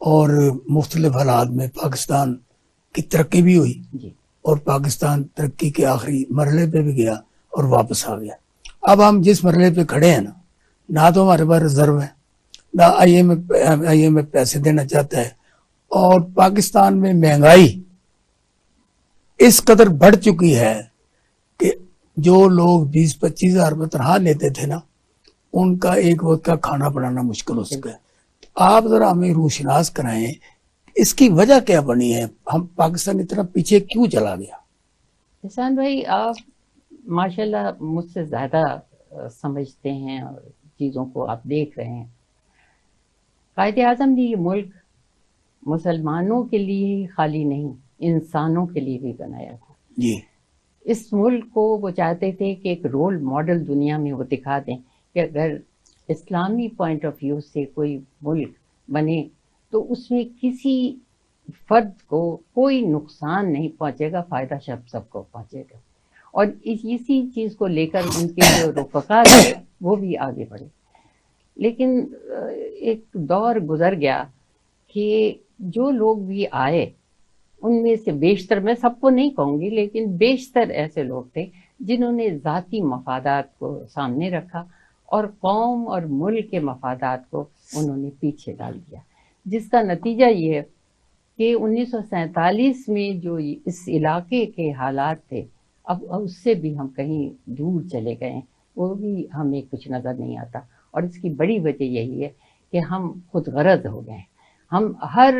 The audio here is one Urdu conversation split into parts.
اور مختلف حالات میں پاکستان کی ترقی بھی ہوئی جی اور پاکستان ترقی کے آخری مرحلے پہ بھی گیا اور واپس آ گیا. اب ہم جس مرحلے پہ کھڑے ہیں نا، نہ تو ہمارے پاس ریزرو ہے، نہ آئی ایم ایف پیسے دینا چاہتا ہے، اور پاکستان میں مہنگائی اس قدر بڑھ چکی ہے کہ جو لوگ 20-25 ہزار میں تنخواہ لیتے تھے نا، ان کا ایک وقت کا کھانا بنانا مشکل ہو سکا ہے. آپ ذرا ہمیں روشناس کرائیں اس کی وجہ کیا بنی ہے، ہم پاکستان اتنا پیچھے کیوں چلا گیا؟ احسان بھائی، آپ ماشاءاللہ مجھ سے زیادہ سمجھتے ہیں اور چیزوں کو آپ دیکھ رہے ہیں. قائد اعظم نے یہ ملک مسلمانوں کے لیے ہی خالی نہیں، انسانوں کے لیے بھی بنایا تھا. جی اس ملک کو وہ چاہتے تھے کہ ایک رول ماڈل دنیا میں وہ دکھا دیں کہ اگر اسلامی پوائنٹ آف ویو سے کوئی ملک بنے تو اس میں کسی فرد کو کوئی نقصان نہیں پہنچے گا، فائدہ سب کو پہنچے گا. اور اسی چیز کو لے کر ان کے جو رفقا تھے وہ بھی آگے بڑھے. لیکن ایک دور گزر گیا کہ جو لوگ بھی آئے ان میں سے بیشتر، میں سب کو نہیں کہوں گی لیکن بیشتر ایسے لوگ تھے جنہوں نے ذاتی مفادات کو سامنے رکھا اور قوم اور ملک کے مفادات کو انہوں نے پیچھے ڈال دیا، جس کا نتیجہ یہ ہے کہ 1947 میں جو اس علاقے کے حالات تھے اب اس سے بھی ہم کہیں دور چلے گئے ہیں، وہ بھی ہمیں کچھ نظر نہیں آتا. اور اس کی بڑی وجہ یہی ہے کہ ہم خود غرض ہو گئے ہیں. ہم ہر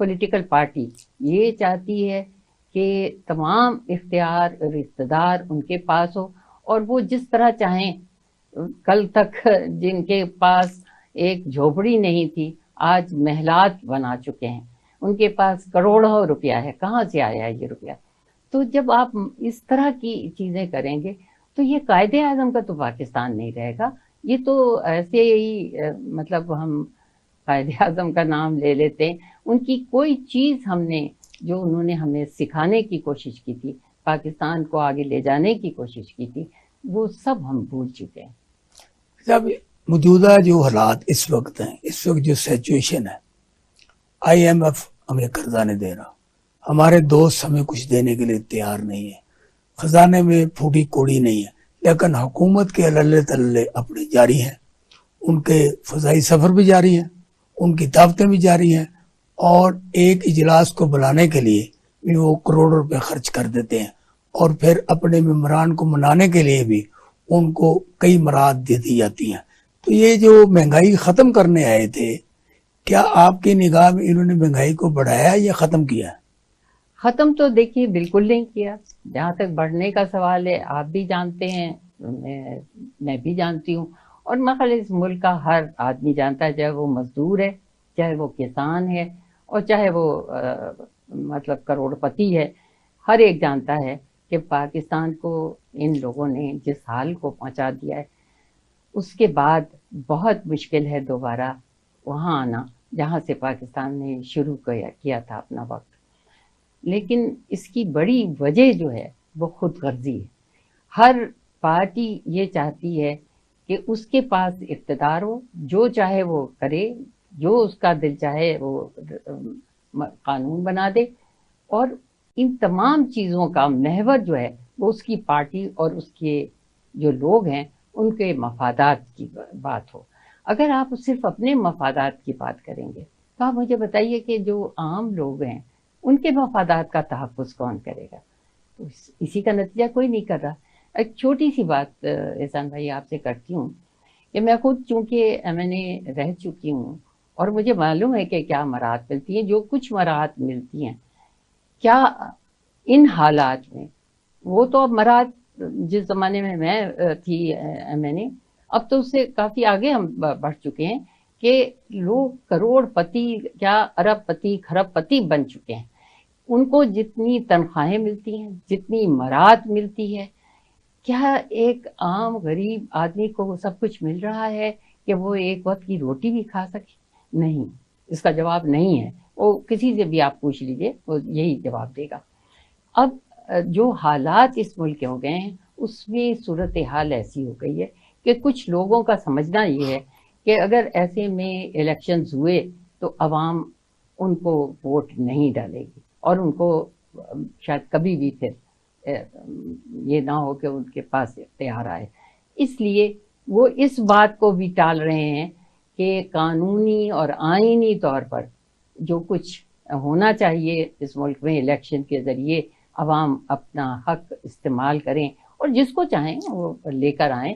پولیٹیکل پارٹی یہ چاہتی ہے کہ تمام اختیار اور اقتدار ان کے پاس ہو، اور وہ جس طرح چاہیں. کل تک جن کے پاس ایک جھوپڑی نہیں تھی آج محلات بنا چکے ہیں، ان کے پاس کروڑوں روپیہ ہے. کہاں سے آیا ہے یہ روپیہ؟ تو جب آپ اس طرح کی چیزیں کریں گے تو یہ قائد اعظم کا تو پاکستان نہیں رہے گا. یہ تو ایسے ہی مطلب ہم قائد اعظم کا نام لے لیتے ہیں، ان کی کوئی چیز ہم نے جو انہوں نے ہمیں سکھانے کی کوشش کی تھی، پاکستان کو آگے لے جانے کی کوشش کی تھی، وہ سب ہم بھول چکے ہیں. جب موجودہ جو حالات اس وقت ہیں، اس وقت جو سچویشن ہے، آئی ایم ایف ہمیں قرضہ نہیں دے رہا، ہمارے دوست ہمیں کچھ دینے کے لیے تیار نہیں ہے، خزانے میں پھوٹی کوڑی نہیں ہے، لیکن حکومت کے اللہ تلے اپنے جاری ہیں، ان کے فضائی سفر بھی جاری ہیں، ان کی دعوتیں بھی جاری ہیں، اور ایک اجلاس کو بلانے کے لیے بھی وہ کروڑوں روپے خرچ کر دیتے ہیں، اور پھر اپنے ممبران کو منانے کے لیے بھی ان کو کئی مراد دے دی جاتی ہیں. تو یہ جو مہنگائی ختم کرنے آئے تھے، کیا آپ کی نگاہ میں انہوں نے مہنگائی کو بڑھایا یا ختم کیا؟ ختم تو دیکھیے بالکل نہیں کیا. جہاں تک بڑھنے کا سوال ہے، آپ بھی جانتے ہیں، میں بھی جانتی ہوں، اور مثلا اس ملک کا ہر آدمی جانتا ہے، چاہے وہ مزدور ہے، چاہے وہ کسان ہے، اور چاہے وہ مطلب کروڑ پتی ہے. ہر ایک جانتا ہے کہ پاکستان کو ان لوگوں نے جس حال کو پہنچا دیا ہے، اس کے بعد بہت مشکل ہے دوبارہ وہاں آنا جہاں سے پاکستان نے شروع کیا تھا اپنا وقت. لیکن اس کی بڑی وجہ جو ہے وہ خود غرضی ہے. ہر پارٹی یہ چاہتی ہے کہ اس کے پاس اقتدار ہو، جو چاہے وہ کرے، جو اس کا دل چاہے وہ قانون بنا دے، اور ان تمام چیزوں کا محور جو ہے وہ اس کی پارٹی اور اس کے جو لوگ ہیں ان کے مفادات کی بات ہو. اگر آپ صرف اپنے مفادات کی بات کریں گے تو آپ مجھے بتائیے کہ جو عام لوگ ہیں ان کے مفادات کا تحفظ کون کرے گا؟ تو اسی کا نتیجہ کوئی نہیں کر رہا. ایک چھوٹی سی بات احسان بھائی آپ سے کرتی ہوں کہ میں خود چونکہ MNA رہ چکی ہوں اور مجھے معلوم ہے کہ کیا مراحت ملتی ہیں. جو کچھ مراحت ملتی ہیں، کیا ان حالات میں، وہ تو اب مراحت جس زمانے میں تھی MNA، اب تو اس سے کافی آگے ہم بڑھ چکے ہیں کہ لوگ کروڑ پتی کیا ارب پتی کھرب پتی بن چکے ہیں. ان کو جتنی تنخواہیں ملتی ہیں، جتنی مراحت ملتی ہے، کیا ایک عام غریب آدمی کو سب کچھ مل رہا ہے کہ وہ ایک وقت کی روٹی بھی کھا سکے؟ نہیں، اس کا جواب نہیں ہے. وہ کسی سے بھی آپ پوچھ لیجئے وہ یہی جواب دے گا. اب جو حالات اس ملک کے ہو گئے ہیں اس میں صورتحال ایسی ہو گئی ہے کہ کچھ لوگوں کا سمجھنا یہ ہے کہ اگر ایسے میں الیکشنز ہوئے تو عوام ان کو ووٹ نہیں ڈالے گی، اور ان کو شاید کبھی بھی پھر یہ نہ ہو کہ ان کے پاس اختیار آئے۔ اس لیے وہ اس بات کو بھی ٹال رہے ہیں کہ قانونی اور آئینی طور پر جو کچھ ہونا چاہیے اس ملک میں الیکشن کے ذریعے عوام اپنا حق استعمال کریں اور جس کو چاہیں وہ لے کر آئیں،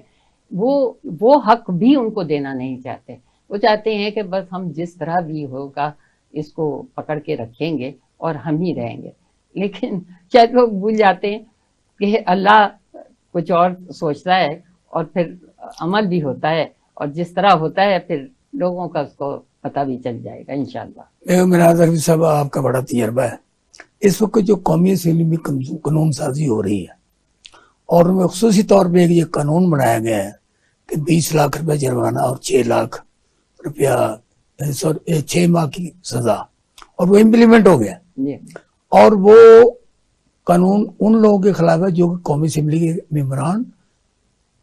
وہ حق بھی ان کو دینا نہیں چاہتے۔ وہ چاہتے ہیں کہ بس ہم جس طرح بھی ہوگا اس کو پکڑ کے رکھیں گے اور ہم ہی رہیں گے، لیکن شاید وہ بھول جاتے ہیں کہ اللہ کچھ اور سوچتا ہے اور پھر عمل بھی ہوتا ہے، اور جس طرح ہوتا ہے پھر لوگوں کا اس کو پتہ بھی چل جائے گا انشاءاللہ۔ میرا صاحب آپ کا بڑا تجربہ ہے۔ اس وقت جو قومی اسمبلی میں قانون سازی ہو رہی ہے اور ان میں خصوصی طور پہ ایک یہ قانون بنایا گیا ہے کہ 20 لاکھ روپے جرمانہ اور 6 لاکھ روپیہ 6 ماہ کی سزا، اور وہ امپلیمنٹ ہو گیا، جی اور وہ قانون ان لوگوں کے خلاف ہے جو کہ قومی اسمبلی کے ممبران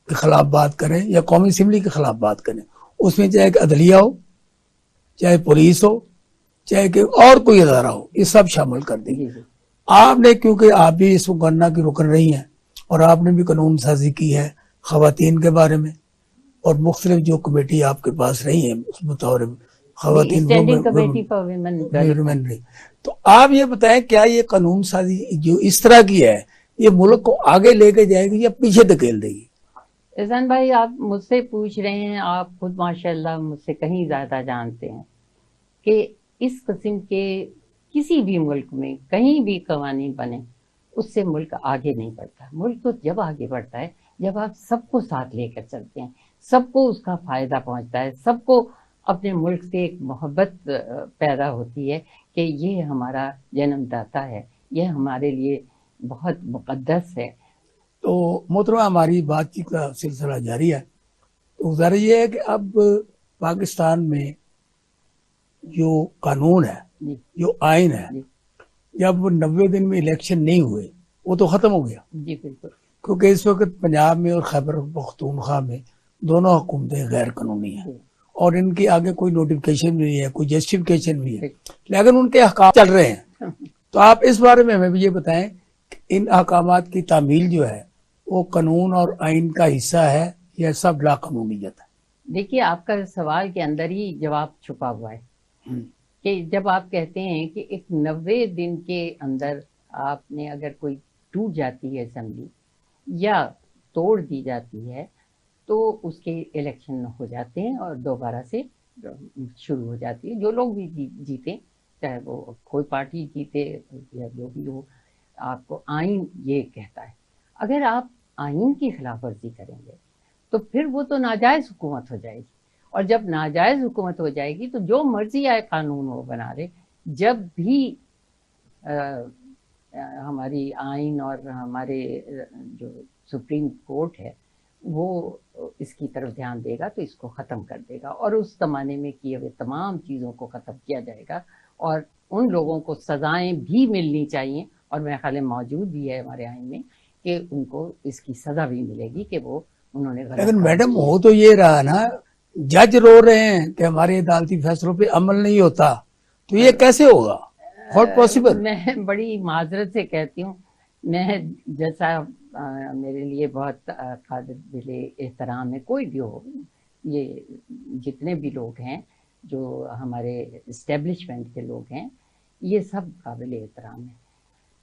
کے خلاف بات کریں یا قومی اسمبلی کے خلاف بات کریں۔ اس میں چاہے کہ عدلیہ ہو، چاہے پولیس ہو، چاہے کہ اور کوئی ادارہ ہو، یہ سب شامل کر دیں۔ جی جی آپ نے، کیونکہ آپ بھی اس مقننہ کی رکن رہی ہیں اور آپ نے بھی قانون سازی کی ہے خواتین کے بارے میں، اور مختلف جو کمیٹی آپ کے پاس رہی ہیں اس بطور خواتین standing committee for women women رہی، تو آپ یہ بتائیں کیا یہ قانون سازی جو اس طرح کی ہے یہ ملک کو آگے لے کے جائے گی یا پیچھے دھکیل دے گی؟ احسان بھائی، آپ مجھ سے پوچھ رہے ہیں، آپ خود ماشاءاللہ مجھ سے کہیں زیادہ جانتے ہیں کہ اس قسم کے کسی بھی ملک میں کہیں بھی قوانین بنے اس سے ملک آگے نہیں بڑھتا۔ ملک تو جب آگے بڑھتا ہے جب آپ سب کو ساتھ لے کر چلتے ہیں، سب کو اس کا فائدہ پہنچتا ہے، سب کو اپنے ملک سے ایک محبت پیدا ہوتی ہے کہ یہ ہمارا جنم داتا ہے، یہ ہمارے لیے بہت مقدس ہے۔ تو محترمہ، ہماری بات چیت کا سلسلہ جاری ہے، تو گزارش یہ ہے کہ اب پاکستان میں جو قانون ہے، جی جو آئین ہے، جی جب 90 دن میں الیکشن نہیں ہوئے وہ تو ختم ہو گیا، جی بالکل کیونکہ اس وقت پنجاب میں اور خیبر پختونخوا میں دونوں حکومتیں غیر قانونی ہیں، جی اور ان کی آگے کوئی نوٹیفکیشن بھی نہیں ہے، کوئی جسٹیفکیشن بھی ہے، بالکل۔ لیکن ان کے احکام چل رہے ہیں۔ تو آپ اس بارے میں ہمیں بھی یہ بتائیں کہ ان احکامات کی تعمیل جو ہے وہ قانون اور آئین کا حصہ ہے یا سب لا قانونیت ہے؟ دیکھیے، آپ کا سوال کے اندر ہی جواب چھپا ہوا ہے کہ جب آپ کہتے ہیں کہ ایک 90 دن کے اندر آپ نے اگر کوئی ٹوٹ جاتی ہے اسمبلی یا توڑ دی جاتی ہے تو اس کے الیکشن ہو جاتے ہیں اور دوبارہ سے شروع ہو جاتی ہے۔ جو لوگ بھی جیتے، چاہے وہ کوئی پارٹی جیتے یا جو بھی ہو، آپ کو آئین یہ کہتا ہے۔ اگر آپ آئین کی خلاف ورزی کریں گے تو پھر وہ تو ناجائز حکومت ہو جائے گی، اور جب ناجائز حکومت ہو جائے گی تو جو مرضی آئے قانون وہ بنا رہے۔ جب بھی ہماری آئین اور ہمارے جو سپریم کورٹ ہے وہ اس کی طرف دھیان دے گا تو اس کو ختم کر دے گا، اور اس زمانے میں کیے ہوئے تمام چیزوں کو ختم کیا جائے گا، اور ان لوگوں کو سزائیں بھی ملنی چاہیے، اور میرے خیال میں موجود بھی ہے ہمارے آئین میں کہ ان کو اس کی سزا بھی ملے گی کہ وہ انہوں نے غلط لیکن کام میڈم کیا۔ ہو تو یہ رہا نا، جج رو رہے ہیں کہ ہمارے عدالتی فیصلوں پہ عمل نہیں ہوتا، تو یہ کیسے ہوگا؟ ہاٹ پاسبل؟ میں بڑی معذرت سے کہتی ہوں، میں جیسا میرے لیے بہت قابل احترام ہے، کوئی بھی ہو، یہ جتنے بھی لوگ ہیں جو ہمارے اسٹیبلشمنٹ کے لوگ ہیں یہ سب قابل احترام ہیں،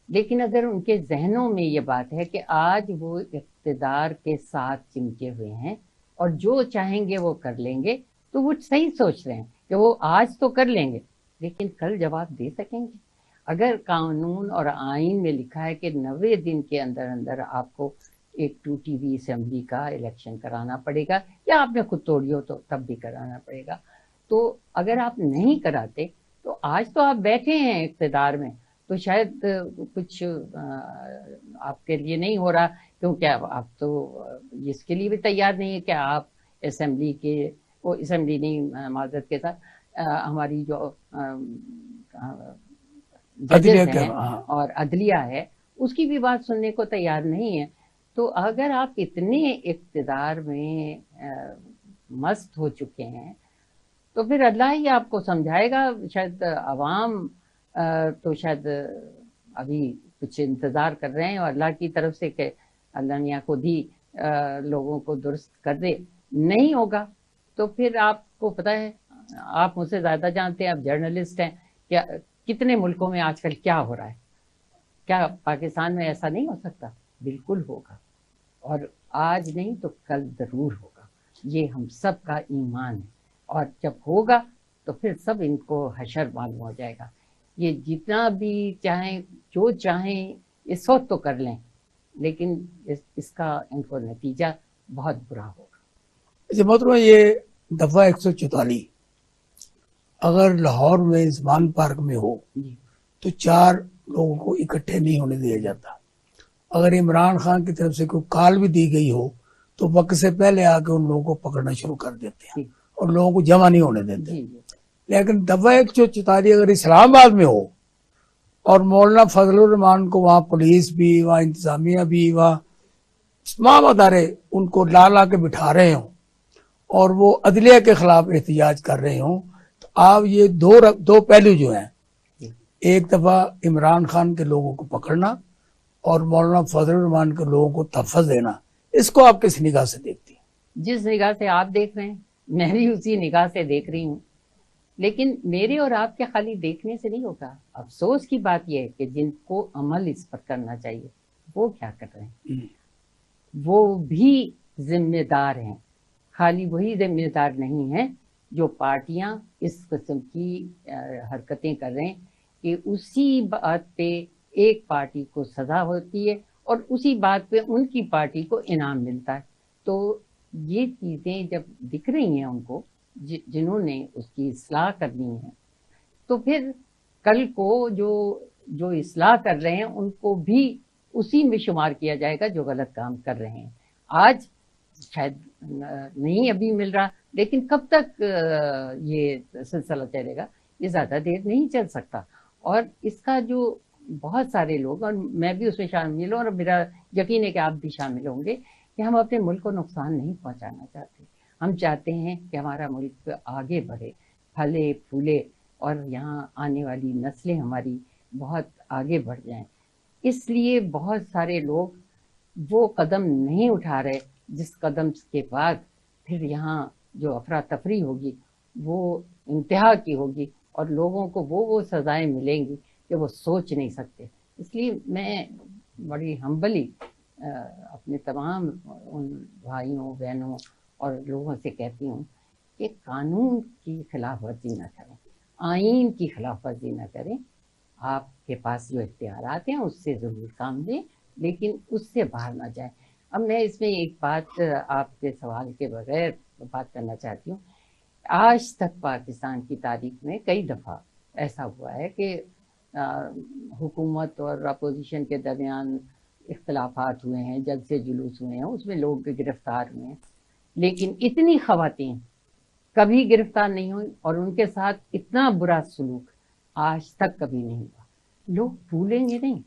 لیکن اگر ان کے ذہنوں میں یہ بات ہے کہ آج وہ اقتدار کے ساتھ چمٹے ہوئے ہیں اور جو چاہیں گے وہ کر لیں گے، تو وہ صحیح سوچ رہے ہیں کہ وہ آج تو کر لیں گے لیکن کل جواب دے سکیں گے۔ اگر قانون اور آئین میں لکھا ہے کہ 90 دن کے اندر اندر آپ کو ایک ٹوٹی ہوئی اسمبلی کا الیکشن کرانا پڑے گا، یا آپ نے خود توڑی ہو تو تب بھی کرانا پڑے گا، تو اگر آپ نہیں کراتے تو آج تو آپ بیٹھے ہیں اقتدار میں تو شاید کچھ آپ کے لیے نہیں ہو رہا، کیونکہ آپ تو اس کے لیے بھی تیار نہیں ہے کہ آپ اسمبلی کے وہ اسمبلی نہیں، معذرت کے ساتھ ہماری جو ججز ہیں اور عدلیہ ہے اس کی بھی بات سننے کو تیار نہیں ہے۔ تو اگر آپ اتنے اقتدار میں مست ہو چکے ہیں تو پھر اللہ ہی آپ کو سمجھائے گا. شاید عوام تو شاید ابھی کچھ انتظار کر رہے ہیں اور اللہ کی طرف سے کہ اللہ میاں خود ہی لوگوں کو درست کر دے. نہیں ہوگا تو پھر آپ کو پتہ ہے، آپ مجھ سے زیادہ جانتے ہیں، آپ جرنلسٹ ہیں، کیا کتنے ملکوں میں آج کل کیا ہو رہا ہے. کیا پاکستان میں ایسا نہیں ہو سکتا؟ بالکل ہوگا، اور آج نہیں تو کل ضرور ہوگا. یہ ہم سب کا ایمان ہے، اور جب ہوگا تو پھر سب ان کو حشر معلوم ہو جائے گا. یہ جتنا بھی چاہیں، جو چاہیں اس وقت تو کر لیں، لیکن اس کا ان کو نتیجہ بہت برا ہوگا. محترمہ، یہ دفعہ 144 اگر لاہور میں عثمان پارک میں ہو جی تو 4 لوگوں کو اکٹھے نہیں ہونے دیا جاتا. اگر عمران خان کی طرف سے کوئی کال بھی دی گئی ہو تو وقت سے پہلے آ کے ان لوگوں کو پکڑنا شروع کر دیتے ہیں جی اور لوگوں کو جمع نہیں ہونے دیتے. جی جی لیکن دفعہ 144 اگر اسلام آباد میں ہو اور مولانا فضل الرحمان کو وہاں پولیس بھی، وہاں انتظامیہ بھی، وہاں تمام ادارے ان کو لا لا کے بٹھا رہے ہوں اور وہ عدلیہ کے خلاف احتجاج کر رہے ہوں، تو آپ یہ دو پہلو جو ہیں، ایک دفعہ عمران خان کے لوگوں کو پکڑنا اور مولانا فضل الرحمان کے لوگوں کو تحفظ دینا، اس کو آپ کس نگاہ سے دیکھتی ہیں؟ جس نگاہ سے آپ دیکھ رہے ہیں میں بھی اسی نگاہ سے دیکھ رہی ہوں. لیکن میرے اور آپ کے خالی دیکھنے سے نہیں ہوگا. افسوس کی بات یہ ہے کہ جن کو عمل اس پر کرنا چاہیے وہ کیا کر رہے ہیں. وہ بھی ذمہ دار ہیں. خالی وہی ذمہ دار نہیں ہیں جو پارٹیاں اس قسم کی حرکتیں کر رہے ہیں کہ اسی بات پہ ایک پارٹی کو سزا ہوتی ہے اور اسی بات پہ ان کی پارٹی کو انعام ملتا ہے. تو یہ چیزیں جب دکھ رہی ہیں ان کو، جنہوں نے اس کی اصلاح کرنی ہے، تو پھر کل کو جو اصلاح کر رہے ہیں ان کو بھی اسی میں شمار کیا جائے گا جو غلط کام کر رہے ہیں. آج شاید نہیں ابھی مل رہا، لیکن کب تک یہ سلسلہ چلے گا؟ یہ زیادہ دیر نہیں چل سکتا. اور اس کا جو بہت سارے لوگ، اور میں بھی اس میں شامل ہوں اور میرا یقین ہے کہ آپ بھی شامل ہوں گے، کہ ہم اپنے ملک کو نقصان نہیں پہنچانا چاہتے. ہم چاہتے ہیں کہ ہمارا ملک آگے بڑھے، پھلے پھولے، اور یہاں آنے والی نسلیں ہماری بہت آگے بڑھ جائیں. اس لیے بہت سارے لوگ وہ قدم نہیں اٹھا رہے جس قدم کے بعد پھر یہاں جو افراتفری ہوگی وہ انتہا کی ہوگی اور لوگوں کو وہ سزائیں ملیں گی کہ وہ سوچ نہیں سکتے. اس لیے میں بڑی ہمبلی اپنے تمام ان بھائیوں بہنوں اور لوگوں سے کہتی ہوں کہ قانون کی خلاف ورزی نہ کریں، آئین کی خلاف ورزی نہ کریں. آپ کے پاس جو اختیارات ہیں اس سے ضرور کام لیں، لیکن اس سے باہر نہ جائیں. اب میں اس میں ایک بات آپ کے سوال کے بغیر بات کرنا چاہتی ہوں. آج تک پاکستان کی تاریخ میں کئی دفعہ ایسا ہوا ہے کہ حکومت اور اپوزیشن کے درمیان اختلافات ہوئے ہیں، جلسے جلوس ہوئے ہیں، اس میں لوگ گرفتار ہوئے ہیں، لیکن اتنی خواتین کبھی گرفتار نہیں ہوئی اور ان کے ساتھ اتنا برا سلوک آج تک کبھی نہیں ہوا. لوگ بھولیں گے نہیں،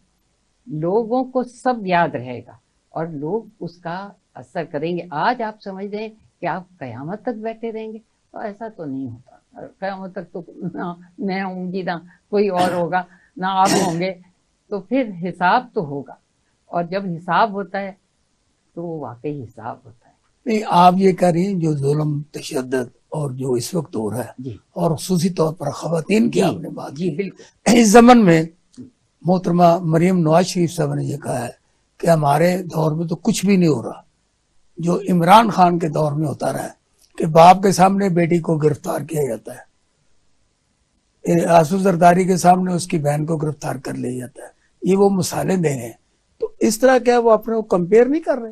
لوگوں کو سب یاد رہے گا اور لوگ اس کا اثر کریں گے. آج آپ سمجھ رہے ہیں کہ آپ قیامت تک بیٹھے رہیں گے، تو ایسا تو نہیں ہوتا. قیامت تک تو نہ میں ہوں گی، نہ کوئی اور ہوگا، نہ آپ ہوں گے. تو پھر حساب تو ہوگا، اور جب حساب ہوتا ہے تو وہ واقعی حساب ہوتا ہے. نہیں، آپ یہ کہہ رہی ہیں جو ظلم، تشدد اور جو اس وقت ہو رہا ہے، جی اور خصوصی طور پر خواتین کی جی آپ نے بات جی کی. بالکل. اس زمن میں محترمہ مریم نواز شریف صاحب نے یہ کہا ہے کہ ہمارے دور میں تو کچھ بھی نہیں ہو رہا جو عمران خان کے دور میں ہوتا رہا ہے، کہ باپ کے سامنے بیٹی کو گرفتار کیا جاتا ہے، آصف زرداری کے سامنے اس کی بہن کو گرفتار کر لیا جاتا ہے. یہ وہ مثالیں دے رہے ہیں. تو اس طرح کیا وہ اپنے کو کمپیئر نہیں کر رہے؟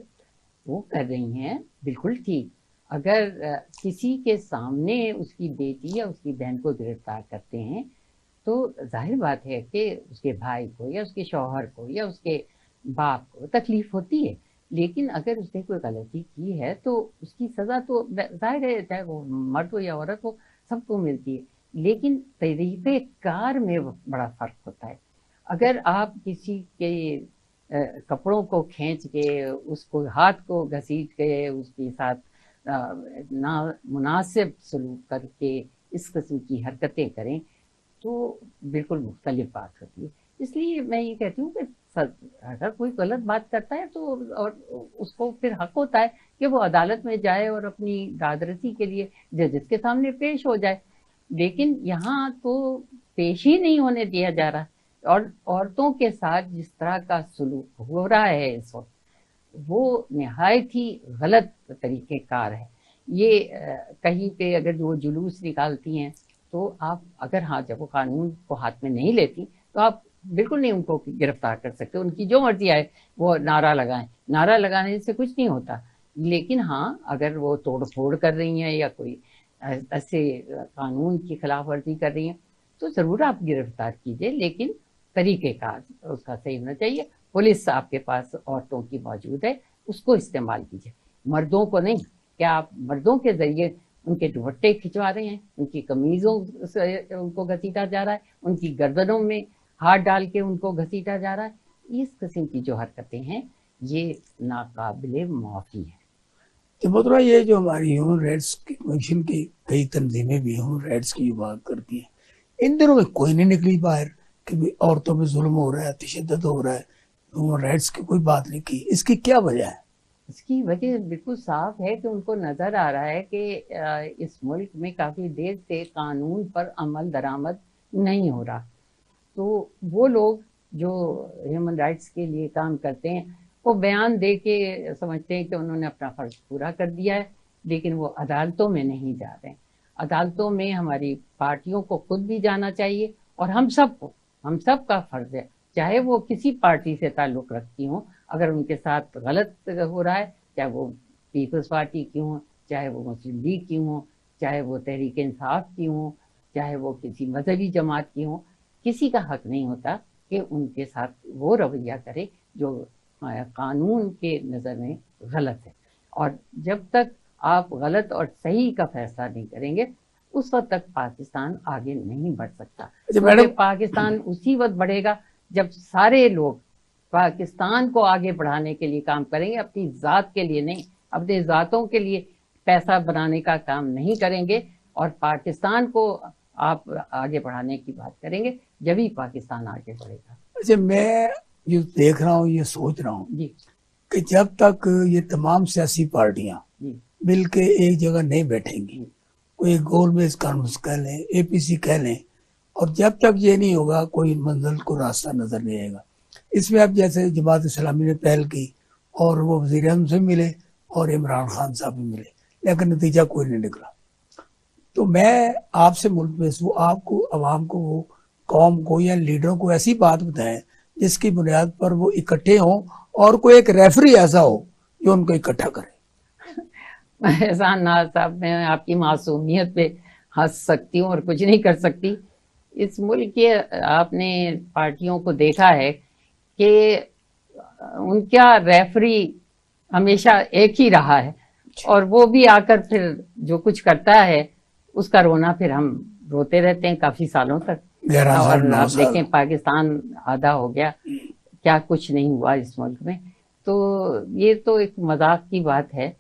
وہ کر رہی ہیں بالکل ٹھیک. اگر کسی کے سامنے اس کی بیٹی یا اس کی بہن کو گرفتار کرتے ہیں تو ظاہر بات ہے کہ اس کے بھائی کو یا اس کے شوہر کو یا اس کے باپ کو تکلیف ہوتی ہے. لیکن اگر اس نے کوئی غلطی کی ہے تو اس کی سزا تو ظاہر ہے، چاہے وہ مرد ہو یا عورت ہو، سب کو ملتی ہے. لیکن طریقہ کار میں بڑا فرق ہوتا ہے. اگر آپ کسی کے کپڑوں کو کھینچ کے، اس کو ہاتھ کو گھسیٹ کے، اس کے ساتھ نامناسب سلوک کر کے اس قسم کی حرکتیں کریں تو بالکل مختلف بات ہوتی ہے. اس لیے میں یہ کہتی ہوں کہ اگر کوئی غلط بات کرتا ہے تو اور اس کو پھر حق ہوتا ہے کہ وہ عدالت میں جائے اور اپنی داد رسی کے لیے ججز کے سامنے پیش ہو جائے. لیکن یہاں تو پیش ہی نہیں ہونے دیا جا رہا, اور عورتوں کے ساتھ جس طرح کا سلوک ہو رہا ہے اس وقت وہ نہایت ہی غلط طریقہ کار ہے. یہ کہیں پہ اگر وہ جلوس نکالتی ہیں تو آپ اگر جب وہ قانون کو ہاتھ میں نہیں لیتی تو آپ بالکل نہیں ان کو گرفتار کر سکتے. ان کی جو مرضی آئے وہ نعرہ لگائیں, نعرہ لگانے سے کچھ نہیں ہوتا. لیکن اگر وہ توڑ پھوڑ کر رہی ہیں یا کوئی ایسے قانون کی خلاف ورزی کر رہی ہیں تو ضرور آپ گرفتار کیجئے, لیکن طریقہ کار اس کا صحیح ہونا چاہیے. پولیس آپ کے پاس عورتوں کی موجود ہے, اس کو استعمال کیجئے, مردوں کو نہیں. کیا آپ مردوں کے ذریعے ان کے دوپٹے کھنچوا رہے ہیں, ان کی قمیضوں سے ان کو گھسیٹا جا رہا ہے, ان کی گردنوں میں ہاتھ ڈال کے ان کو گھسیٹا جا رہا ہے. اس قسم کی جو حرکتیں ہیں یہ ناقابل معافی ہے. محترمہ, یہ جو ہماری ہیومن رائٹس کمیشن کی کئی تنظیمیں بھی ہیومن رائٹس کی بات کرتی ہیں, ان دنوں میں کوئی نہیں نکلی باہر کہ عورتوں پہ ظلم ہو رہا ہے, تشدد ہو رہا ہے, ہیومن رائٹس کی کوئی بات نہیں کی. اس کی کیا وجہ ہے؟ اس کی وجہ بالکل صاف ہے کہ ان کو نظر آ رہا ہے کہ اس ملک میں کافی دیر سے قانون پر عمل درآمد نہیں ہو رہا. تو وہ لوگ جو ہیومن رائٹس کے لیے کام کرتے ہیں وہ بیان دے کے سمجھتے ہیں کہ انہوں نے اپنا فرض پورا کر دیا ہے, لیکن وہ عدالتوں میں نہیں جا رہے ہیں. عدالتوں میں ہماری پارٹیوں کو خود بھی جانا چاہیے, اور ہم سب کا فرض ہے, چاہے وہ کسی پارٹی سے تعلق رکھتی ہوں, اگر ان کے ساتھ غلط ہو رہا ہے, چاہے وہ پیپلز پارٹی کی ہوں, چاہے وہ مسلم لیگ کی ہوں, چاہے وہ تحریک انصاف کی ہوں, چاہے وہ کسی مذہبی جماعت کی ہوں, کسی کا حق نہیں ہوتا کہ ان کے ساتھ وہ رویہ کرے جو قانون کے نظر میں غلط ہے. اور جب تک آپ غلط اور صحیح کا فیصلہ نہیں کریں گے اس وقت تک پاکستان آگے نہیں بڑھ سکتا. کیونکہ پاکستان اسی وقت بڑھے گا جب سارے لوگ پاکستان کو آگے بڑھانے کے لیے کام کریں گے, اپنی ذات کے لیے نہیں, اپنے ذاتوں کے لیے پیسہ بنانے کا کام نہیں کریں گے, اور پاکستان کو آپ آگے بڑھانے کی بات کریں گے جبھی پاکستان آگے بڑھے گا. اچھا, میں جو دیکھ رہا ہوں, یہ سوچ رہا ہوں جی کہ جب تک یہ تمام سیاسی پارٹیاں جی مل کے ایک جگہ نہیں بیٹھیں گی, کوئی گول میز کانفرنس کہہ لیں, اے پی سی کہہ لیں, اور جب تک یہ نہیں ہوگا کوئی منزل کو راستہ نظر نہیں آئے گا. اس میں اب جیسے جماعت اسلامی نے پہل کی اور وہ وزیر اعظم سے ملے اور عمران خان صاحب بھی ملے, لیکن نتیجہ کوئی نہیں نکلا. تو میں آپ سے ملتمس ہوں, آپ کو, عوام کو, وہ قوم کو یا لیڈروں کو ایسی بات بتائیں جس کی بنیاد پر وہ اکٹھے ہوں اور کوئی ایک ریفری ایسا ہو جو ان کو اکٹھا کرے. احسان ناز صاحب, میں آپ کی معصومیت پہ ہنس سکتی ہوں اور کچھ نہیں کر سکتی. اس ملک کے آپ نے پارٹیوں کو دیکھا ہے کہ ان کا ریفری ہمیشہ ایک ہی رہا ہے, اور وہ بھی آ کر پھر جو کچھ کرتا ہے اس کا رونا پھر ہم روتے رہتے ہیں کافی سالوں تک. اور آپ دیکھیں پاکستان آدھا ہو گیا, کیا کچھ نہیں ہوا اس ملک میں. تو یہ تو ایک مذاق کی بات ہے.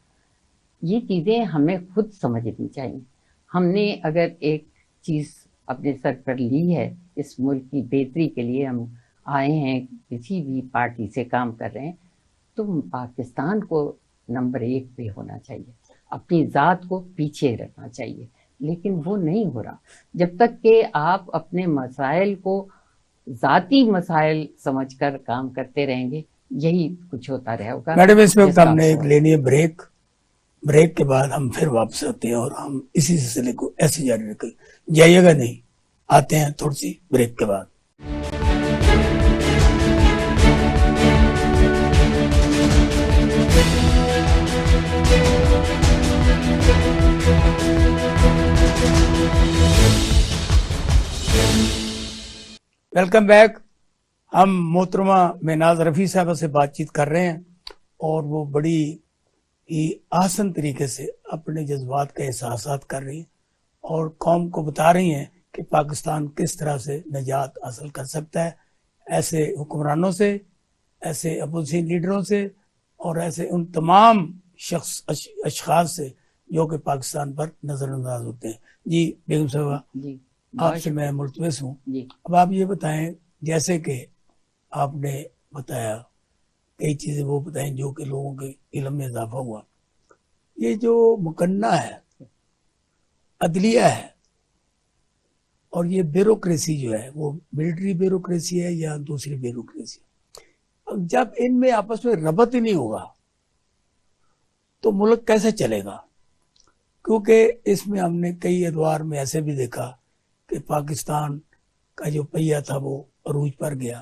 یہ چیزیں ہمیں خود سمجھنی چاہیے. ہم نے اگر ایک چیز اپنے سر پر لی ہے, اس ملک کی بہتری کے لیے ہم آئے ہیں, کسی بھی پارٹی سے کام کر رہے ہیں, تو پاکستان کو نمبر 1 پہ ہونا چاہیے, اپنی ذات کو پیچھے رکھنا چاہیے. لیکن وہ نہیں ہو رہا. جب تک کہ آپ اپنے مسائل کو ذاتی مسائل سمجھ کر کام کرتے رہیں گے, یہی کچھ ہوتا رہے گا. میڈم, اس وقت ہم نے ایک لینی ہے بریک کے بعد ہم پھر واپس آتے ہیں اور ہم اسی سلسلے کو ایسے جاری رکھیں. جائیے گا نہیں, آتے ہیں تھوڑی سی بریک کے بعد. Welcome back. ہم محترمہ میناز رفیع صاحبہ سے بات چیت کر رہے ہیں, اور وہ بڑی ہی آسان طریقے سے اپنے جذبات کا احساسات کر رہی ہیں اور قوم کو بتا رہی ہیں کہ پاکستان کس طرح سے نجات حاصل کر سکتا ہے ایسے حکمرانوں سے, ایسے اپوزیشن لیڈروں سے, اور ایسے ان تمام اشخاص سے جو کہ پاکستان پر نظر انداز ہوتے ہیں. جی بیگم صاحبہ, جی آپ سے میں ملتمس ہوں. جی اب آپ یہ بتائیں, جیسے کہ آپ نے بتایا کئی چیزیں وہ بتائیں جو کہ لوگوں کے علم میں اضافہ ہوا. یہ جو مقننہ ہے, عدلیہ ہے, اور یہ بیوروکریسی جو ہے وہ ملٹری بیوروکریسی ہے یا دوسری بیوروکریسی ہے. اب جب ان میں آپس میں ربط ہی نہیں ہوگا تو ملک کیسے چلے گا؟ کیونکہ اس میں ہم نے کئی ادوار میں ایسے بھی دیکھا کہ پاکستان کا جو پہیہ تھا وہ عروج پر گیا,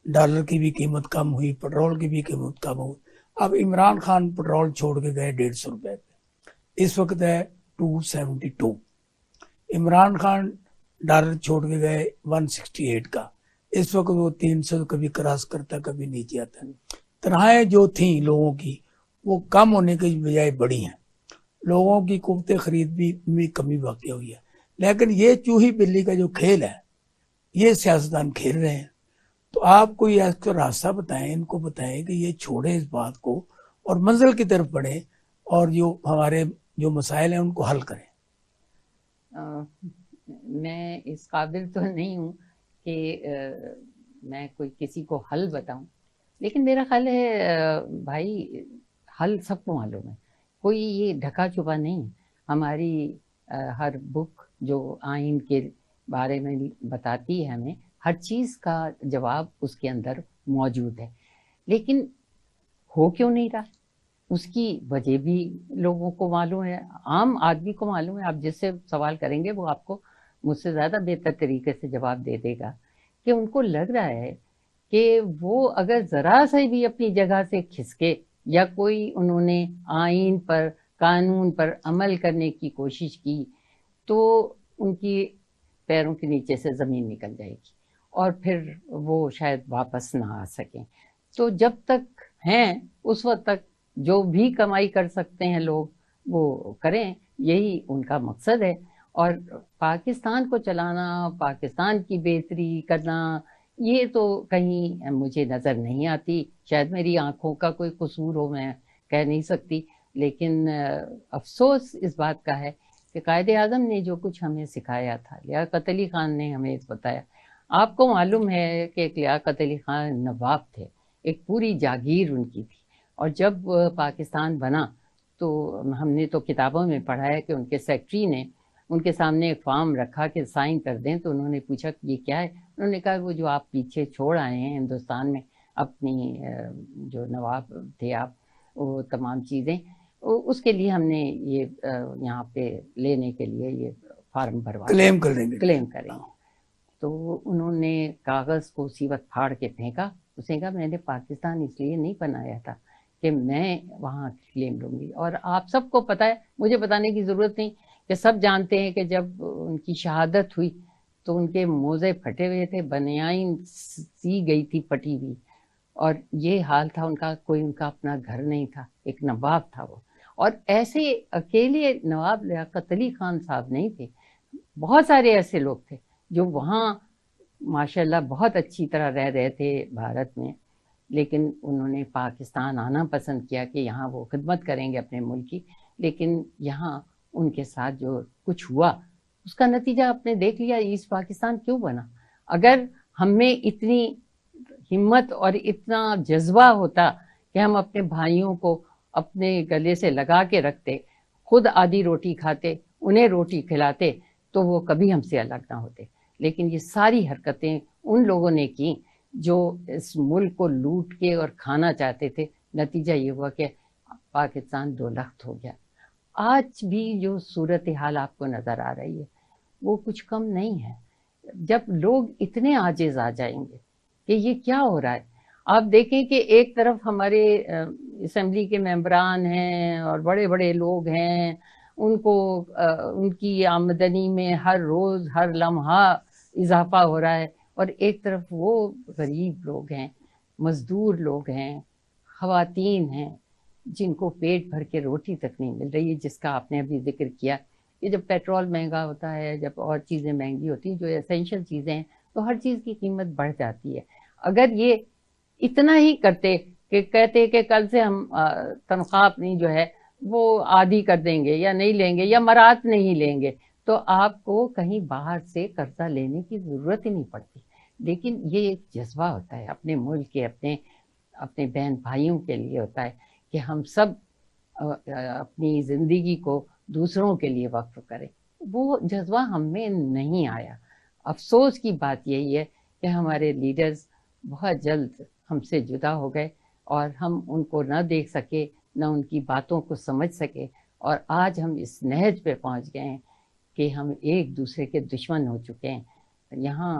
ڈالر کی بھی قیمت کم ہوئی, پٹرول کی بھی قیمت کم ہوئی. اب عمران خان پٹرول چھوڑ کے گئے 150 روپے پہ, اس وقت ہے 272. عمران خان ڈالر چھوڑ کے گئے 168 کا, اس وقت وہ 300 کبھی کراس کرتا کبھی نیچے آتا. تنخواہیں جو تھیں لوگوں کی وہ کم ہونے کی بجائے بڑی ہیں, لوگوں کی قوت خرید بھی کمی واقع ہوئی ہے. لیکن یہ چوہی بلی کا جو کھیل ہے یہ سیاستدان کھیل رہے ہیں. تو آپ کوئی ایسا راستہ بتائیں, ان کو بتائیں کہ یہ چھوڑیں اس بات کو اور منزل کی طرف بڑھیں اور جو ہمارے جو مسائل ہیں ان کو حل کریں. میں اس قابل تو نہیں ہوں کہ میں کوئی کسی کو حل بتاؤں, لیکن میرا خیال ہے بھائی حل سب کو معلوم ہے, کوئی یہ ڈھکا چھپا نہیں ہے. ہماری ہر بک جو آئین کے بارے میں بتاتی ہے ہمیں, ہر چیز کا جواب اس کے اندر موجود ہے. لیکن ہو کیوں نہیں رہا اس کی وجہ بھی لوگوں کو معلوم ہے, عام آدمی کو معلوم ہے. آپ جس سے سوال کریں گے وہ آپ کو مجھ سے زیادہ بہتر طریقے سے جواب دے دے گا کہ ان کو لگ رہا ہے کہ وہ اگر ذرا سے بھی اپنی جگہ سے کھسکے یا کوئی انہوں نے آئین پر قانون پر عمل کرنے کی کوشش کی تو ان کی پیروں کے نیچے سے زمین نکل جائے گی اور پھر وہ شاید واپس نہ آ سکیں. تو جب تک ہیں اس وقت تک جو بھی کمائی کر سکتے ہیں لوگ وہ کریں, یہی ان کا مقصد ہے. اور پاکستان کو چلانا, پاکستان کی بہتری کرنا, یہ تو کہیں مجھے نظر نہیں آتی. شاید میری آنکھوں کا کوئی قصور ہو, میں کہہ نہیں سکتی. لیکن افسوس اس بات کا ہے کہ قائد اعظم نے جو کچھ ہمیں سکھایا تھا, لیاقت علی خان نے ہمیں بتایا. آپ کو معلوم ہے کہ ایک لیاقت علی خان نواب تھے, ایک پوری جاگیر ان کی تھی. اور جب پاکستان بنا تو ہم نے تو کتابوں میں پڑھا ہے کہ ان کے سیکٹری نے ان کے سامنے ایک فارم رکھا کہ سائن کر دیں, تو انہوں نے پوچھا کہ یہ کیا ہے. انہوں نے کہا وہ جو آپ پیچھے چھوڑ آئے ہیں ہندوستان میں اپنی جو نواب تھے آپ, وہ تمام چیزیں, اس کے لیے ہم نے یہ یہاں پہ لینے کے لیے یہ فارم بھروا کلیم کر دیں گے, کلیم کریں. تو انہوں نے کاغذ کو اسی وقت پھاڑ کے پھینکا. اس نے کہا میں نے پاکستان اس لیے نہیں بنایا تھا کہ میں وہاں کلیم لوں گی. اور آپ سب کو پتہ ہے, مجھے بتانے کی ضرورت نہیں کہ سب جانتے ہیں کہ جب ان کی شہادت ہوئی تو ان کے موزے پھٹے ہوئے تھے, بنیان سی گئی تھی پھٹی ہوئی, اور یہ حال تھا ان کا. کوئی ان کا اپنا گھر نہیں تھا, ایک نواب تھا وہ. اور ایسے اکیلے نواب لیاقت علی خان صاحب نہیں تھے, بہت سارے ایسے لوگ تھے جو وہاں ماشاءاللہ بہت اچھی طرح رہ رہے تھے بھارت میں, لیکن انہوں نے پاکستان آنا پسند کیا کہ یہاں وہ خدمت کریں گے اپنے ملک کی. لیکن یہاں ان کے ساتھ جو کچھ ہوا اس کا نتیجہ آپ نے دیکھ لیا. ایسٹ پاکستان کیوں بنا؟ اگر ہم میں اتنی ہمت اور اتنا جذبہ ہوتا کہ ہم اپنے بھائیوں کو اپنے گلے سے لگا کے رکھتے, خود آدھی روٹی کھاتے, انہیں روٹی کھلاتے, تو وہ کبھی ہم سے الگ نہ ہوتے. لیکن یہ ساری حرکتیں ان لوگوں نے کی جو اس ملک کو لوٹ کے اور کھانا چاہتے تھے. نتیجہ یہ ہوا کہ پاکستان دو لخت ہو گیا. آج بھی جو صورتحال آپ کو نظر آ رہی ہے وہ کچھ کم نہیں ہے. جب لوگ اتنے عاجز آ جائیں گے کہ یہ کیا ہو رہا ہے, آپ دیکھیں کہ ایک طرف ہمارے اسمبلی کے ممبران ہیں اور بڑے بڑے لوگ ہیں, ان کو ان کی آمدنی میں ہر روز ہر لمحہ اضافہ ہو رہا ہے, اور ایک طرف وہ غریب لوگ ہیں, مزدور لوگ ہیں, خواتین ہیں جن کو پیٹ بھر کے روٹی تک نہیں مل رہی ہے. جس کا آپ نے ابھی ذکر کیا کہ جب پیٹرول مہنگا ہوتا ہے, جب اور چیزیں مہنگی ہوتی ہیں, جو ایسینشل چیزیں ہیں, تو ہر چیز کی قیمت بڑھ جاتی ہے. اگر یہ اتنا ہی کرتے کہ کہتے کہ کل سے ہم تنخواہ اپنی جو ہے وہ عادی کر دیں گے یا نہیں لیں گے یا مراد نہیں لیں گے، تو آپ کو کہیں باہر سے قرضہ لینے کی ضرورت ہی نہیں پڑتی۔ لیکن یہ ایک جذبہ ہوتا ہے اپنے ملک کے، اپنے بہن بھائیوں کے لیے ہوتا ہے کہ ہم سب اپنی زندگی کو دوسروں کے لیے وقف کریں۔ وہ جذبہ ہم میں نہیں آیا۔ افسوس کی بات یہی ہے کہ ہمارے لیڈرز بہت جلد ہم سے جدا ہو گئے اور ہم ان کو نہ دیکھ سکے، نہ ان کی باتوں کو سمجھ سکے، اور آج ہم اس نہج پہ پہنچ گئے ہیں کہ ہم ایک دوسرے کے دشمن ہو چکے ہیں۔ یہاں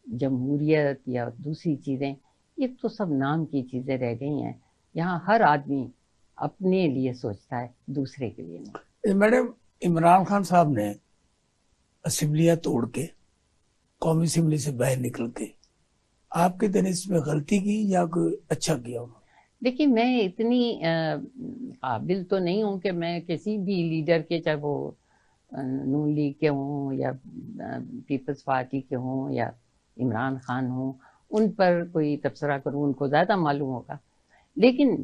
جمہوریت یا دوسری چیزیں، یہ تو سب نام کی چیزیں رہ گئی ہیں۔ یہاں ہر آدمی اپنے لیے سوچتا ہے، دوسرے کے لیے نہیں۔ میڈم، عمران خان صاحب نے اسمبلیاں توڑ کے، قومی اسمبلی سے باہر نکل کے، آپ کے دن اس میں غلطی کی یا کوئی اچھا کیا انہوں نے؟ دیکھیے، میں اتنی قابل تو نہیں ہوں کہ میں کسی بھی لیڈر کے، چاہے وہ نون لیگ کے ہوں یا پیپلز پارٹی کے ہوں یا عمران خان ہوں، ان پر کوئی تبصرہ کروں، ان کو زیادہ معلوم ہوگا۔ لیکن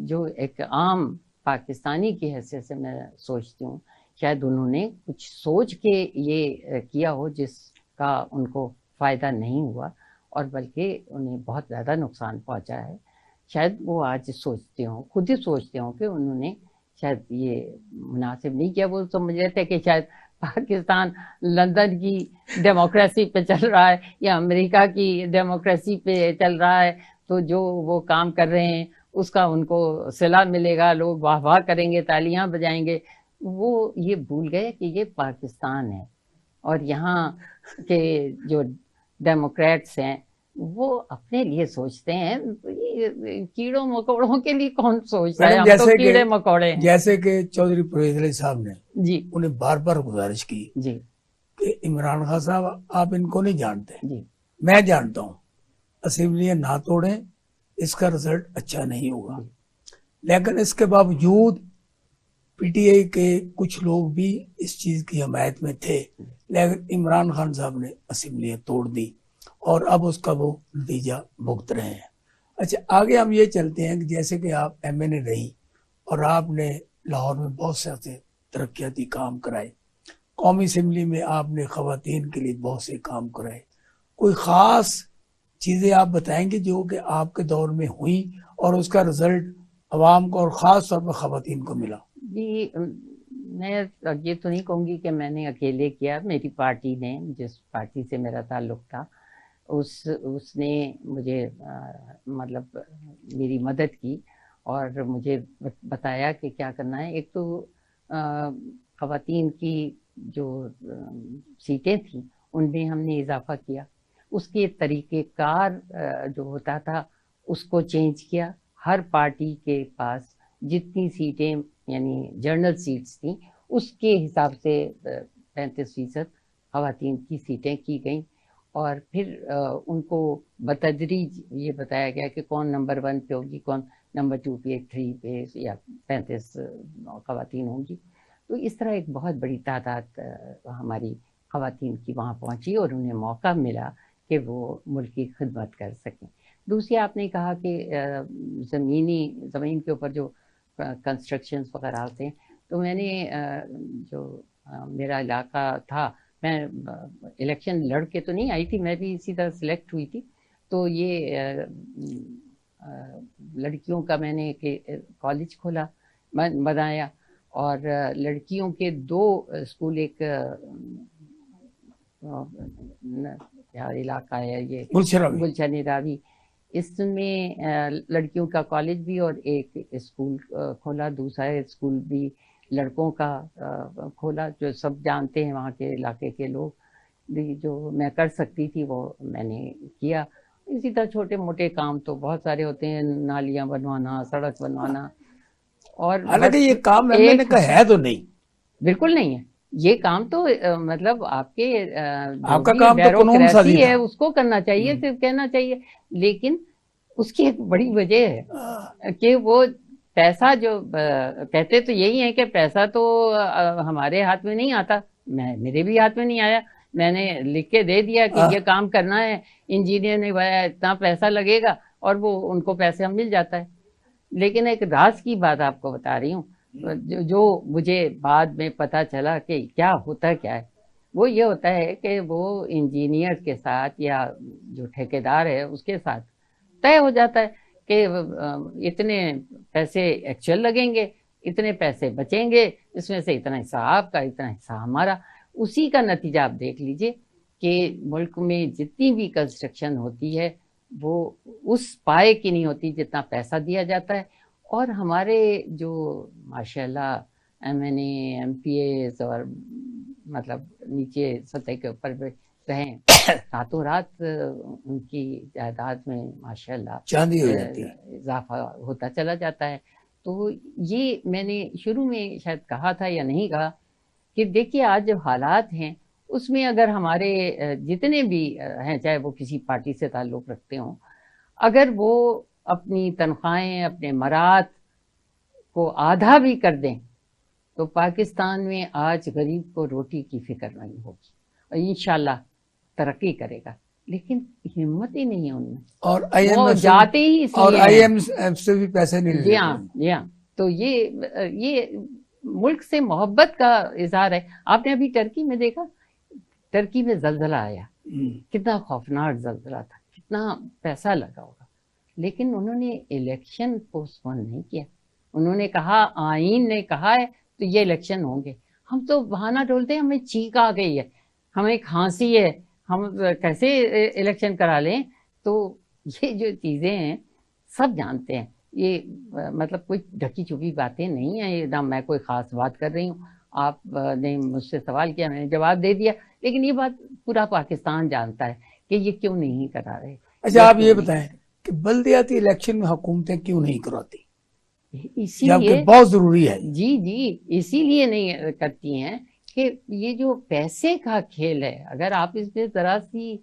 جو ایک عام پاکستانی کی حیثیت سے میں سوچتی ہوں، شاید انہوں نے کچھ سوچ کے یہ کیا ہو جس کا ان کو فائدہ نہیں ہوا، اور بلکہ انہیں بہت زیادہ نقصان پہنچا ہے۔ شاید وہ آج سوچتے ہوں، خود ہی سوچتے ہوں کہ انہوں نے شاید یہ مناسب نہیں کیا۔ وہ سمجھ رہے تھے کہ شاید پاکستان لندن کی ڈیموکریسی پہ چل رہا ہے یا امریکہ کی ڈیموکریسی پہ چل رہا ہے، تو جو وہ کام کر رہے ہیں اس کا ان کو صلہ ملے گا، لوگ واہ واہ کریں گے، تالیاں بجائیں گے۔ وہ یہ بھول گئے کہ یہ پاکستان ہے، اور یہاں کے جو ڈیموکریٹس ہیں وہ اپنے لیے سوچتے ہیں۔ کیڑوں مکوڑوں کے لیے کون سوچتا ہے؟ ہم تو کیڑے مکوڑے ہیں۔ جیسے کہ چودھری پرویز علی صاحب نے جی انہیں بار بار گزارش کی جی کہ عمران خان صاحب، آپ ان کو نہیں جانتے، جی میں جانتا ہوں، اسمبلیاں نہ توڑیں، اس کا رزلٹ اچھا نہیں ہوگا۔ لیکن اس کے باوجود پی ٹی آئی کے کچھ لوگ بھی اس چیز کی حمایت میں تھے، لیکن عمران خان صاحب نے اسمبلیاں توڑ دی اور اب اس کا وہ نتیجہ بھگت رہے ہیں۔ اچھا، آگے ہم یہ چلتے ہیں کہ جیسے کہ آپ ایم این اے رہی اور آپ نے لاہور میں بہت سے ترقیاتی کام کرائے، قومی اسمبلی میں آپ نے خواتین کے لیے بہت سے کام کرائے، کوئی خاص چیزیں آپ بتائیں گے جو کہ آپ کے دور میں ہوئی اور اس کا رزلٹ عوام کو اور خاص طور پر خواتین کو ملا؟ جی، میں یہ تو نہیں کہوں گی کہ میں نے اکیلے کیا، میری پارٹی نے، جس پارٹی سے میرا تعلق تھا، اس نے مجھے مطلب میری مدد کی اور مجھے بتایا کہ کیا کرنا ہے۔ ایک تو خواتین کی جو سیٹیں تھیں ان میں ہم نے اضافہ کیا، اس کے طریقہ کار جو ہوتا تھا اس کو چینج کیا۔ ہر پارٹی کے پاس جتنی سیٹیں یعنی جنرل سیٹس تھیں اس کے حساب سے 35% خواتین کی سیٹیں کی گئیں، اور پھر ان کو بتدریج یہ بتایا گیا کہ کون نمبر 1 پہ ہوگی، کون نمبر 2 پہ، 3 پہ، یا 35 خواتین ہوں گی۔ تو اس طرح ایک بہت بڑی تعداد ہماری خواتین کی وہاں پہنچی اور انہیں موقع ملا کہ وہ ملک کی خدمت کر سکیں۔ دوسری، آپ نے کہا کہ زمین کے اوپر جو کنسٹرکشنز وغیرہ ہوتے ہیں، تو میں نے جو میرا علاقہ تھا، میں الیکشن لڑ کے تو نہیں آئی تھی، میں بھی اسی طرح سلیکٹ ہوئی تھی، تو یہ لڑکیوں کا میں نے کالج کھولا، بنایا، اور لڑکیوں کے 2 اسکول، ایک کیا علاقہ ہے یہ، گلشن راوی، اس میں لڑکیوں کا کالج بھی اور ایک اسکول کھولا، دوسرا اسکول بھی لڑکوں کا کھولا، جو سب جانتے ہیں وہاں کے علاقے کے لوگ۔ جو میں کر سکتی تھی وہ میں نے کیا۔ اسی طرح چھوٹے موٹے کام تو بہت سارے ہوتے ہیں، نالیاں بنوانا، سڑک بنوانا، اور حالانکہ یہ کام میں نے کہا ہے تو نہیں، بالکل نہیں ہے یہ کام، تو مطلب آپ کے آپ کا کام تو قانون سازی ہے اس کو کرنا چاہیے، صرف کہنا چاہیے۔ لیکن اس کی ایک بڑی وجہ ہے کہ وہ پیسہ جو کہتے تو یہی ہے کہ پیسہ تو ہمارے ہاتھ میں نہیں آتا، میرے بھی ہاتھ میں نہیں آیا، میں نے لکھ کے دے دیا کہ یہ کام کرنا ہے، انجینئر نے بتایا اتنا پیسہ لگے گا، اور وہ ان کو پیسہ مل جاتا ہے۔ لیکن ایک راز کی بات آپ کو بتا رہی ہوں، جو مجھے بعد میں پتا چلا کہ کیا ہوتا ہے وہ یہ ہوتا ہے کہ وہ انجینئر کے ساتھ یا جو ٹھیکیدار ہے اس کے ساتھ طے ہو جاتا ہے کہ اتنے پیسے ایکچوئل لگیں گے، اتنے پیسے بچیں گے، اس میں سے اتنا حصہ آپ کا، اتنا حصہ ہمارا. اسی کا نتیجہ آپ دیکھ لیجئے کہ ملک میں جتنی بھی کنسٹرکشن ہوتی ہے وہ اس پائے کی نہیں ہوتی جتنا پیسہ دیا جاتا ہے. اور ہمارے جو ماشاءاللہ ایم این اے، ایم پی ایز اور مطلب نیچے سطح کے اوپر رہیں، راتوں رات ان کی جائیداد میں ماشاءاللہ چاندی ہو جاتی ہے. اضافہ ہوتا چلا جاتا ہے. تو یہ میں نے شروع میں شاید کہا تھا یا نہیں کہا کہ دیکھیے آج جو حالات ہیں اس میں اگر ہمارے جتنے بھی ہیں چاہے وہ کسی پارٹی سے تعلق رکھتے ہوں، اگر وہ اپنی تنخواہیں، اپنے مرات کو آدھا بھی کر دیں تو پاکستان میں آج غریب کو روٹی کی فکر نہیں ہوگی اور انشاءاللہ ترقی کرے گا. لیکن ہمت ہی نہیں ہے ان میں، اور آئی ایم وہ ایف جاتے ہی اس اور لیے آئی ہیں. ایم ایف سے بھی پیسے نہیں جی ہاں لیتے. جی ہاں. تو یہ ملک سے محبت کا اظہار ہے. آپ نے ابھی ٹرکی میں دیکھا، ٹرکی میں زلزلہ آیا، کتنا خوفناک زلزلہ تھا، کتنا پیسہ لگا ہوگا، لیکن انہوں نے الیکشن پوسٹ پون نہیں کیا. انہوں نے کہا آئین نے کہا ہے تو یہ الیکشن ہوں گے. ہم تو بہانہ ڈولتے ہیں ہمیں چھینک آ گئی ہے، ہمیں کھانسی ہے، ہم کیسے الیکشن کرا لیں. تو یہ جو چیزیں ہیں سب جانتے ہیں، یہ مطلب کوئی ڈھکی چھپی باتیں نہیں ہیں. یہ نہ میں کوئی خاص بات کر رہی ہوں، آپ نے مجھ سے سوال کیا، میں نے جواب دے دیا، لیکن یہ بات پورا پاکستان جانتا ہے کہ یہ کیوں نہیں کرا رہے. اچھا آپ یہ بتائیں کہ بلدیاتی الیکشن میں حکومتیں کیوں نہیں کراتی اسی جبکہ لیے بہت ضروری ہے؟ جی اسی لیے نہیں کرتی ہیں کہ یہ جو پیسے کا کھیل ہے، اگر آپ اس پہ ذرا سی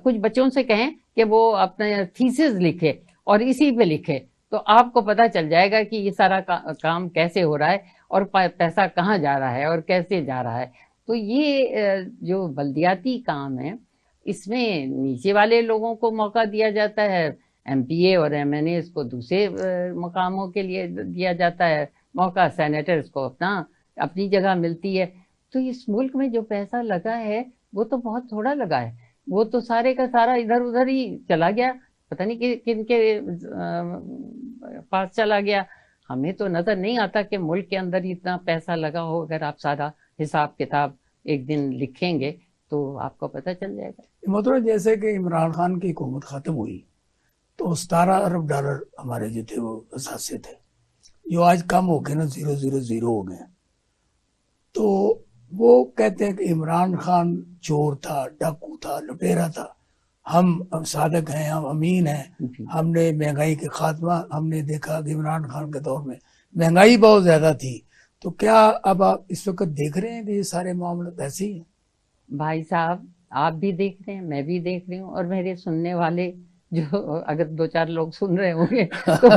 کچھ بچوں سے کہیں کہ وہ اپنا تھیسز لکھے اور اسی پہ لکھے تو آپ کو پتا چل جائے گا کہ یہ سارا کام کیسے ہو رہا ہے اور پیسہ کہاں جا رہا ہے اور کیسے جا رہا ہے. تو یہ جو بلدیاتی کام ہے اس میں نیچے والے لوگوں کو موقع دیا جاتا ہے، ایم پی اے اور ایم این اے اس کو دوسرے مقاموں کے لیے دیا جاتا ہے موقع، سینیٹرز کو اپنی جگہ ملتی ہے. تو اس ملک میں جو پیسہ لگا ہے وہ تو بہت تھوڑا لگا ہے، وہ تو سارے کا سارا ادھر ادھر ہی چلا گیا، پتہ نہیں کن کے پاس چلا گیا. ہمیں تو نظر نہیں آتا کہ ملک کے اندر اتنا پیسہ لگا ہو. اگر آپ سارا حساب کتاب ایک دن لکھیں گے تو آپ کو پتہ چل جائے گا. مطلب جیسے کہ عمران خان کی حکومت ختم ہوئی تو 17 ارب ڈالر ہمارے جو تھے وہ اثاثے تھے، جو آج کم ہو گئے نا 0.00 ہو گئے. تو وہ کہتے ہیں کہ عمران خان چور تھا، ڈاکو تھا، لٹیرا تھا. ہم صادق ہیں، ہم امین ہیں، ہم نے مہنگائی کے خاتمہ ہم نے دیکھا کہ عمران خان کے دور میں مہنگائی بہت زیادہ تھی. تو کیا اب آپ اس وقت دیکھ رہے ہیں کہ یہ سارے معاملات ایسے ہی ہیں؟ بھائی صاحب آپ بھی دیکھ رہے ہیں، میں بھی دیکھ رہی ہوں، اور میرے سننے والے جو اگر 2-4 لوگ سن رہے ہوں گے تو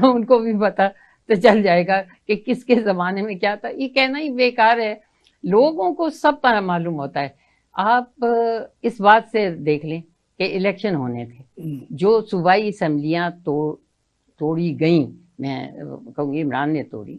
ان کو بھی پتا تو چل جائے گا کہ کس کے زمانے میں کیا تھا. یہ کہنا ہی بیکار ہے، لوگوں کو سب پر معلوم ہوتا ہے. آپ اس بات سے دیکھ لیں کہ الیکشن ہونے تھے، جو صوبائی اسمبلیاں توڑی گئیں، میں کہوں گی عمران نے توڑی،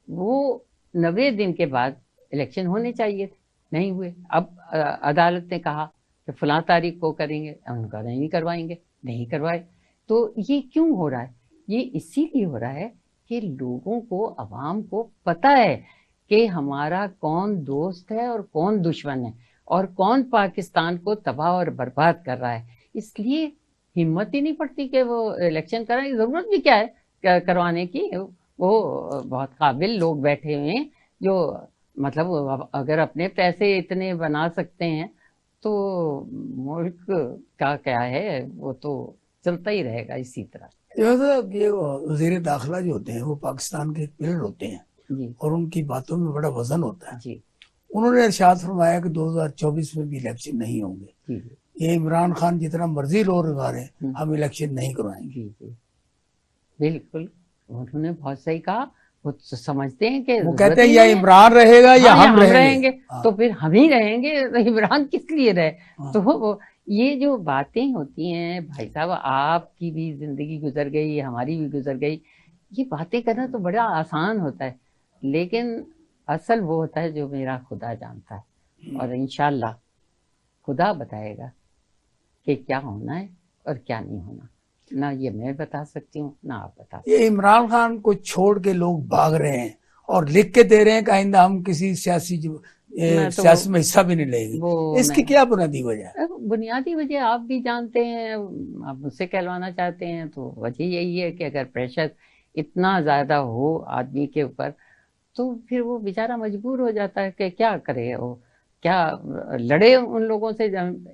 وہ 90 دن کے بعد الیکشن ہونے چاہیے تھے، نہیں ہوئے. اب عدالت نے کہا کہ فلاں تاریخ کو کریں گے، ان کا نہیں کروائیں گے، نہیں کروائے. تو یہ کیوں ہو رہا ہے؟ یہ اسی لیے ہو رہا ہے کہ لوگوں کو، عوام کو پتہ ہے کہ ہمارا کون دوست ہے اور کون دشمن ہے اور کون پاکستان کو تباہ اور برباد کر رہا ہے. اس لیے ہمت ہی نہیں پڑتی کہ وہ الیکشن کرائیں. ضرورت بھی کیا ہے کروانے کی؟ وہ بہت قابل لوگ بیٹھے ہوئے ہیں جو مطلب اگر اپنے پیسے اتنے بنا سکتے ہیں تو ملک کا کیا ہے، وہ تو چلتا ہی رہے گا اسی طرح. یہ وزیر داخلہ جو ہوتے ہیں وہ پاکستان کے ایک پلر ہوتے ہیں جی اور ان کی باتوں میں بڑا وزن ہوتا ہے. جی انہوں نے ارشاد فرمایا کہ 2024 میں بھی الیکشن نہیں ہوں گے. جی یہ عمران خان جتنا مرضی لوگ لگا رہے ہیں، ہم الیکشن نہیں کروائیں گے. جی بالکل، انہوں نے بہت صحیح کہا. وہ سمجھتے ہیں کہ وہ کہتے ہیں یا عمران رہے گا یا ہم رہیں گے. تو پھر ہم ہی رہیں گے، عمران کس لیے رہے؟ تو یہ جو باتیں ہوتی ہیں بھائی صاحب، آپ کی بھی زندگی گزر گئی، ہماری بھی گزر گئی. یہ باتیں کرنا تو بڑا آسان ہوتا ہے، لیکن اصل وہ ہوتا ہے جو میرا خدا جانتا ہے، اور انشاءاللہ خدا بتائے گا کہ کیا ہونا ہے اور کیا نہیں ہونا، نہ یہ میں بتا سکتی ہوں نہ آپ بتا سکتے۔ یہ عمران خان کو چھوڑ کے لوگ بھاگ رہے ہیں اور لکھ کے دے رہے ہیں کہ آئندہ ہم کسی سیاست میں حصہ بھی نہیں لیں گے، اس کی کیا بنیادی وجہ ہے؟ بنیادی وجہ آپ بھی جانتے ہیں، آپ مجھ سے کہلوانا چاہتے ہیں تو وجہ یہی ہے کہ اگر پریشر اتنا زیادہ ہو آدمی کے اوپر تو پھر وہ بیچارہ مجبور ہو جاتا ہے کہ کیا کرے، وہ کیا لڑے ان لوگوں سے۔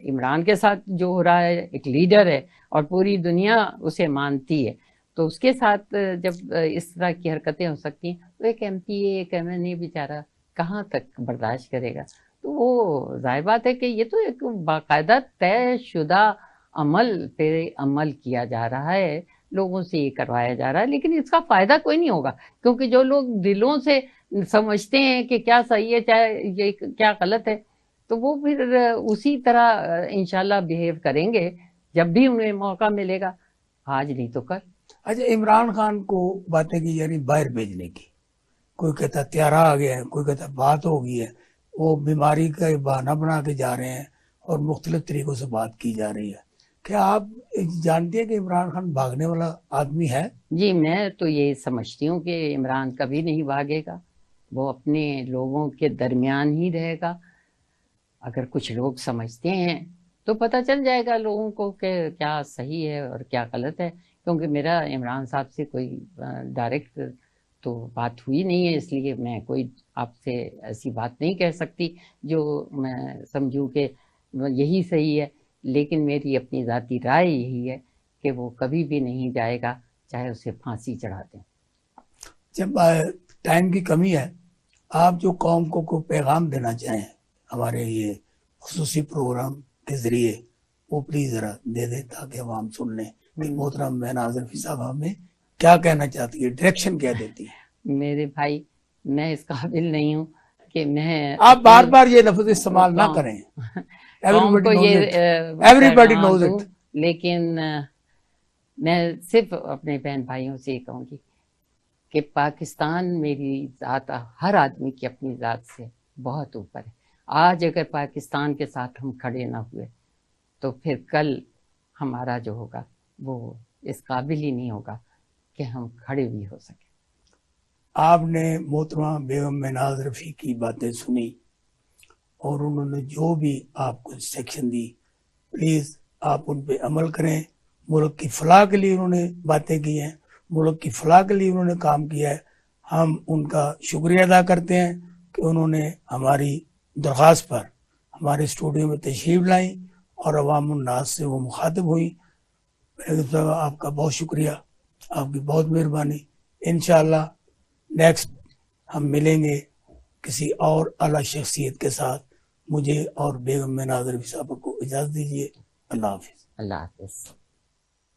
عمران کے ساتھ جو ہو رہا ہے، ایک لیڈر ہے اور پوری دنیا اسے مانتی ہے، تو اس کے ساتھ جب اس طرح کی حرکتیں ہو سکتی ہیں تو ایک ایم پی اے، ایک ایم این اے بیچارہ کہاں تک برداشت کرے گا؟ تو وہ ظاہر بات ہے کہ یہ تو ایک باقاعدہ طے شدہ عمل پہ عمل کیا جا رہا ہے، لوگوں سے یہ کروایا جا رہا ہے، لیکن اس کا فائدہ کوئی نہیں ہوگا، کیونکہ جو لوگ دلوں سے سمجھتے ہیں کہ کیا صحیح ہے چاہے یہ کیا غلط ہے، تو وہ پھر اسی طرح انشاءاللہ بیہیو کریں گے جب بھی انہیں موقع ملے گا، آج نہیں تو کل۔ اچھا، عمران خان کو باتیں کی یعنی باہر بھیجنے کی، کوئی کہتا تیارا آ گیا ہے، کوئی کہتا بات ہو گئی ہے، وہ بیماری کا بہانہ بنا کے جا رہے ہیں اور مختلف طریقوں سے بات کی جا رہی ہے۔ کیا آپ جانتے ہیں کہ عمران خان بھاگنے والا آدمی ہے؟ جی، میں تو یہ سمجھتی ہوں کہ عمران کبھی نہیں بھاگے گا، وہ اپنے لوگوں کے درمیان ہی رہے گا۔ اگر کچھ لوگ سمجھتے ہیں تو پتہ چل جائے گا لوگوں کو کہ کیا صحیح ہے اور کیا غلط ہے، کیونکہ میرا عمران صاحب سے کوئی ڈائریکٹ تو بات ہوئی نہیں ہے، اس لیے میں کوئی آپ سے ایسی بات نہیں کہہ سکتی جو میں سمجھوں کہ یہی صحیح ہے، لیکن میری اپنی ذاتی رائے یہی ہے کہ وہ کبھی بھی نہیں جائے گا، چاہے اسے پھانسی چڑھا دیں۔ جب ٹائم کی کمی ہے، آپ جو قوم کو کوئی پیغام دینا چاہیں ہمارے یہ خصوصی پروگرام کے ذریعے، وہ پلیز ذرا دے دیں تاکہ عوام سن لیں کہ محترم بہن آذر فی صاحب ہمیں کیا کہنا چاہتی ہے، ڈائریکشن کیا دیتی ہے۔ میرے بھائی، میں اس قابل نہیں ہوں کہ میں آپ بار بار یہ لفظ استعمال نہ کریں، قوم کو یہ ایوری نوز اٹ، لیکن میں صرف اپنے بہن بھائیوں سے یہ کہوں گی کہ پاکستان میری ذات، ہر آدمی کی اپنی ذات سے بہت اوپر ہے۔ آج اگر پاکستان کے ساتھ ہم کھڑے نہ ہوئے تو پھر کل ہمارا جو ہوگا وہ اس قابل ہی نہیں ہوگا کہ ہم کھڑے بھی ہو سکیں۔ آپ نے محترمہ بیگم مہناز رفیع کی باتیں سنی اور انہوں نے جو بھی آپ کو سیکشن دی، پلیز آپ ان پہ عمل کریں۔ ملک کی فلاح کے لیے انہوں نے باتیں کی ہیں، ملک کی فلاح کے لیے انہوں نے کام کیا ہے۔ ہم ان کا شکریہ ادا کرتے ہیں کہ انہوں نے ہماری درخواست پر ہمارے اسٹوڈیو میں تشریف لائیں اور عوام الناس سے وہ مخاطب ہوئیں۔ آپ کا بہت شکریہ، آپ کی بہت مہربانی۔ انشاءاللہ نیکسٹ ہم ملیں گے کسی اور اعلیٰ شخصیت کے ساتھ۔ مجھے اور بیگم مہناز رفیع صاحب کو اجازت دیجیے۔ اللہ حافظ۔ اللہ حافظ۔